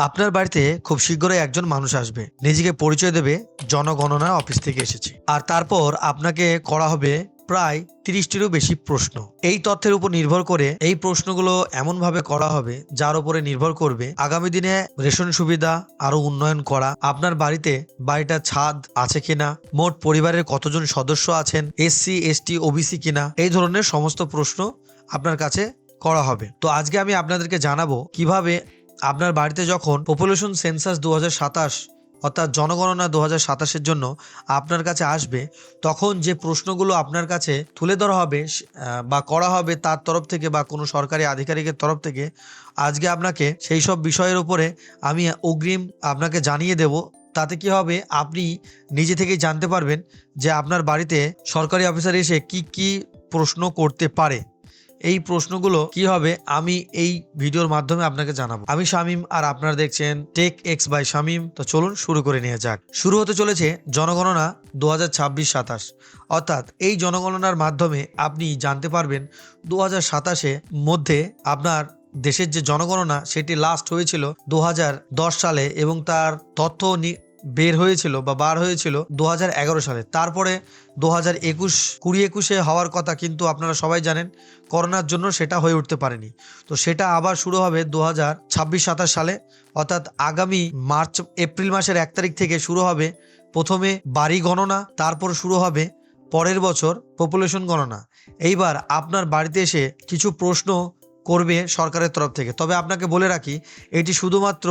আপনার বাড়িতে খুব শীঘ্রই একজন মানুষ আসবে, নিজেকে পরিচয় দেবে জনগণনা অফিস থেকে এসেছি, আর তারপর আপনাকে করা হবে প্রায় 30টিরও বেশি প্রশ্ন। এই তথ্যের উপর নির্ভর করে এই প্রশ্নগুলো এমনভাবে করা হবে যার উপরে নির্ভর করবে আগামী দিনে রেশন সুবিধা আরো উন্নয়ন করা, আপনার বাড়িটা ছাদ আছে কিনা, মোট পরিবারের কতজন সদস্য আছেন, এসসি এসটি ওবিসি কিনা, এই ধরনের সমস্ত প্রশ্ন আপনার কাছে করা হবে। তো আজকে আমি আপনাদেরকে জানাবো কিভাবে আপনার বাড়িতে যখন পপুলেশন সেন্সাস 2027 অর্থাৎ জনগণনা 2027-এর জন্য আপনার কাছে আসবে, তখন যে প্রশ্নগুলো আপনার কাছে তুলে ধরা হবে বা করা হবে তার তরফ থেকে বা কোনো সরকারি আধিকারিকের তরফ থেকে, আজকে আপনাকে সেই সব বিষয়ের উপরে আমি অগ্রিম আপনাকে জানিয়ে দেব। তাতে কি হবে, আপনি নিজে থেকেই জানতে পারবেন যে আপনার বাড়িতে সরকারি অফিসার এসে কি কি প্রশ্ন করতে পারে। এই প্রশ্নগুলো কি হবে আমি এই ভিডিওর মাধ্যমে আপনাকে জানাবো। আমি শামীম আর আপনারা দেখছেন টেক এক্স বাই শামীম। তো চলুন শুরু করে নিয়ে যাক। শুরু হতে চলেছে জনগণনা 2026-27, অর্থাৎ এই জনগণনার মাধ্যমে আপনি জানতে পারবেন 2027-এ মধ্যে আপনার দেশের যে জনগণনা সেটি লাস্ট হয়েছিল 2010 সালে এবং তার তথ্য বের হয়েছিল বা বার হয়েছিল 2011 সালে। তারপরে 2021 হওয়ার কথা, কিন্তু আপনারা সবাই জানেন করোনার জন্য সেটা হয়ে উঠতে পারেনি। তো সেটা আবার শুরু হবে 2026-27 সালে, অর্থাৎ আগামী মার্চ এপ্রিল মাসের 1 তারিখ থেকে শুরু হবে প্রথমে বাড়ি গণনা, তারপর শুরু হবে পরের বছর পপুলেশন গণনা। এইবার আপনার বাড়িতে এসে কিছু প্রশ্ন করবে সরকারের তরফ থেকে। তবে আপনাকে বলে রাখি, এটি শুধুমাত্র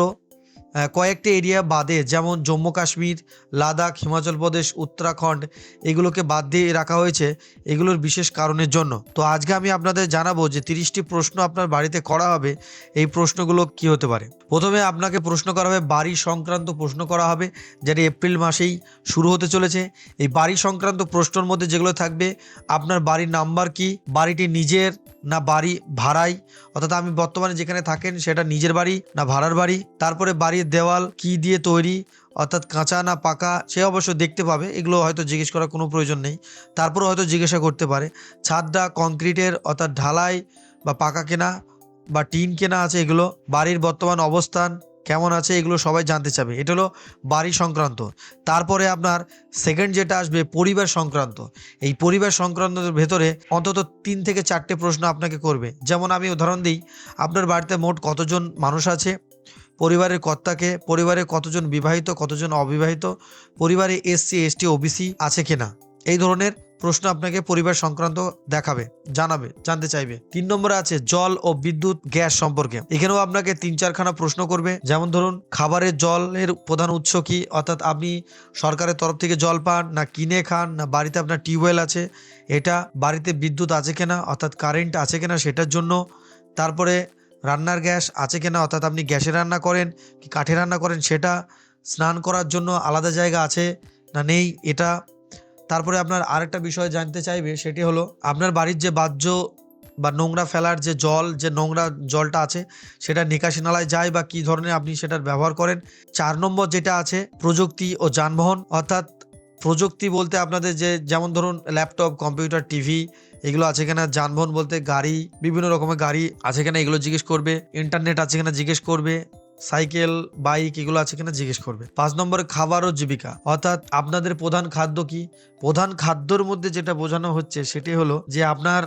কয়েকটি এরিয়া বাদে, যেমন জম্মু কাশ্মীর, লাদাখ, হিমাচল প্রদেশ, উত্তরাখণ্ড, এগুলোকে বাদ দিয়ে রাখা হয়েছে এগুলোর বিশেষ কারণের জন্য। তো আজকে আমি আপনাদের জানাবো যে 30টি প্রশ্ন আপনার বাড়িতে করা হবে। এই প্রশ্নগুলো কি হতে পারে। প্রথমে আপনাকে প্রশ্ন করা হবে বাড়ি সংক্রান্ত প্রশ্ন করা হবে, যেটি এপ্রিল মাসেই শুরু হতে চলেছে। এই বাড়ি সংক্রান্ত প্রশ্নের মধ্যে যেগুলো থাকবে, আপনার বাড়ির নাম্বার কি, বাড়িটি নিজের না বাড়ি ভাড়াই, অর্থাৎ আমি বর্তমানে যেখানে থাকেন সেটা নিজের বাড়ি না ভাড়ার বাড়ি, তারপরে বাড়ির দেওয়াল কি দিয়ে তৈরি, অর্থাৎ কাঁচা না পাকা, সে অবশ্য দেখতে পাবে, এগুলো হয়তো জিজ্ঞেস করার কোনো প্রয়োজন নেই, তারপরে হয়তো জিজ্ঞাসা করতে পারে ছাদটা কংক্রিটের অর্থাৎ ঢালাই বা পাকা কেনা বা টিন কেনা আছে, এগুলো বাড়ির বর্তমান অবস্থান কেমন আছে, এগুলো সবাই জানতে চাবে। এটা হলো বাড়ি সংক্রান্ত। তারপরে আপনার সেকেন্ড যেটা আসবে পরিবার সংক্রান্ত। এই পরিবার সংক্রান্তের ভেতরে অন্তত 3 থেকে 4টে প্রশ্ন আপনাকে করবে। যেমন আমি উদাহরণ দিই, আপনার বাড়িতে মোট কতজন মানুষ আছে, পরিবারের কর্তাকে, পরিবারে কতজন বিবাহিত কতজন অবিবাহিত, পরিবারে এসসি এসটি ওবিসি আছে কিনা, এই ধরনের প্রশ্ন আপনাকে পরিবার সংক্রান্ত জানতে চাইবে। 3 নম্বরে আছে জল ও বিদ্যুৎ গ্যাস সম্পর্কে। এখানেও আপনাকে 3-4খানা প্রশ্ন করবে। যেমন ধরুন খাবারের জলের প্রধান উৎস কি, অর্থাৎ আপনি সরকারের তরফ থেকে জল পান না কিনে খান, না বাড়িতে আপনার টিউবওয়েল আছে, এটা বাড়িতে বিদ্যুৎ আছে কিনা অর্থাৎ কারেন্ট আছে কিনা সেটার জন্য। তারপরে রান্নার গ্যাস আছে কিনা, অর্থাৎ আপনি গ্যাসে রান্না করেন কি কাঠে রান্না করেন সেটা, স্নান করার জন্য আলাদা জায়গা আছে না নেই এটা। তারপরে আপনার আরেকটা বিষয় জানতে চাইবে, সেটি হলো আপনার বাড়ির যে বাহ্য বা নোংরা ফেলার যে নোংরা জলটা আছে সেটা নিকাশি নালায় যায় বা কি ধরনের আপনি সেটার ব্যবহার করেন। 4 নম্বর যেটা আছে প্রযুক্তি ও যানবাহন, অর্থাৎ প্রযুক্তি বলতে আপনাদের যেমন ধরুন ল্যাপটপ কম্পিউটার টিভি এগুলো আছে কিনা, যানবাহন বলতে গাড়ি, বিভিন্ন রকমের গাড়ি আছে কিনা এগুলো জিজ্ঞেস করবে, ইন্টারনেট আছে কিনা জিজ্ঞেস করবে, সাইকেল বাইক এগুলো আছে কিনা জিজ্ঞেস করবে। 5 নম্বরে খাবার ও জীবিকা, অর্থাৎ আপনাদের প্রধান খাদ্য কি। প্রধান খাদ্যর মধ্যে যেটা বোঝানো হচ্ছে সেটি হলো যে আপনার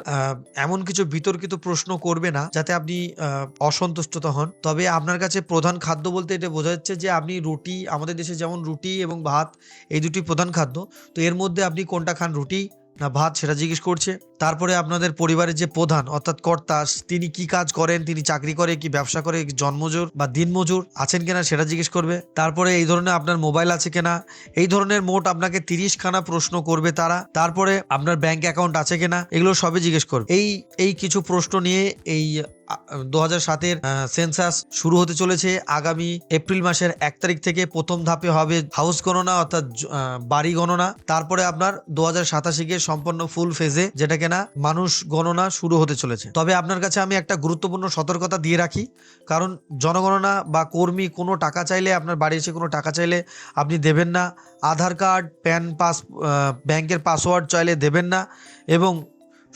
এমন কিছু বিতর্কিত প্রশ্ন করবে না যাতে আপনি অসন্তুষ্টতা হন। তবে আপনার কাছে প্রধান খাদ্য বলতে এটা বোঝা যাচ্ছে যে আপনি রুটি, আমাদের দেশে যেমন রুটি এবং ভাত এই দুটি প্রধান খাদ্য, তো এর মধ্যে আপনি কোনটা খান, রুটি না ভাত, সেটা জিজ্ঞেস করছে। তারপরে আপনাদের পরিবারের যে প্রধান অর্থাৎ কর্তা, তিনি কি কাজ করেন, তিনি চাকরি করে কি ব্যবসা করে, জন্মজোর বা দিনমজুর আছেন কিনা সেটা জিজ্ঞেস করবে। তারপরে এই ধরনের আপনার মোবাইল আছে কিনা, এই ধরনের মোট আপনাকে 30খানা প্রশ্ন করবে তারা। তারপরে আপনার ব্যাংক অ্যাকাউন্ট আছে কিনা, এগুলো সবই জিজ্ঞেস করবে। এই কিছু প্রশ্ন নিয়ে এই 2007-এর সেন্সাস শুরু হতে চলেছে আগামী এপ্রিল মাসের 1 তারিখ থেকে। প্রথম ধাপে হবে হাউস গণনা অর্থাৎ বাড়ি গণনা, তারপরে আপনার 2087 গিয়ে সম্পূর্ণ ফুল ফেজে যেটা কিনা মানুষ গণনা শুরু হতে চলেছে। তবে আপনার কাছে আমি একটা গুরুত্বপূর্ণ সতর্কতা দিয়ে রাখি, কারণ জনগণনা বা কর্মী কোনো টাকা চাইলে, আপনার বাড়ি এসে কোনো টাকা চাইলে আপনি দেবেন না, আধার কার্ড প্যান ব্যাংকের পাসওয়ার্ড চাইলে দেবেন না, এবং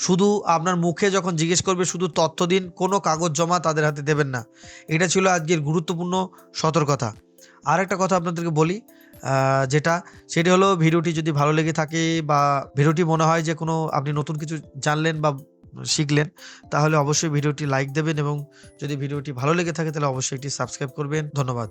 শুধু আপনার মুখে যখন জিজ্ঞেস করবে শুধু তথ্য দিন, কোনো কাগজ জমা তাদের হাতে দেবেন না। এটা ছিল আজকের গুরুত্বপূর্ণ সতর্কতা। আর একটা কথা আপনাদেরকে বলি, সেটি হলো ভিডিওটি যদি ভালো লেগে থাকে বা ভিডিওটি মনে হয় যে কোনো আপনি নতুন কিছু জানলেন বা শিখলেন, তাহলে অবশ্যই ভিডিওটি লাইক দেবেন এবং যদি ভিডিওটি ভালো লেগে থাকে তাহলে অবশ্যই একটি সাবস্ক্রাইব করবেন। ধন্যবাদ।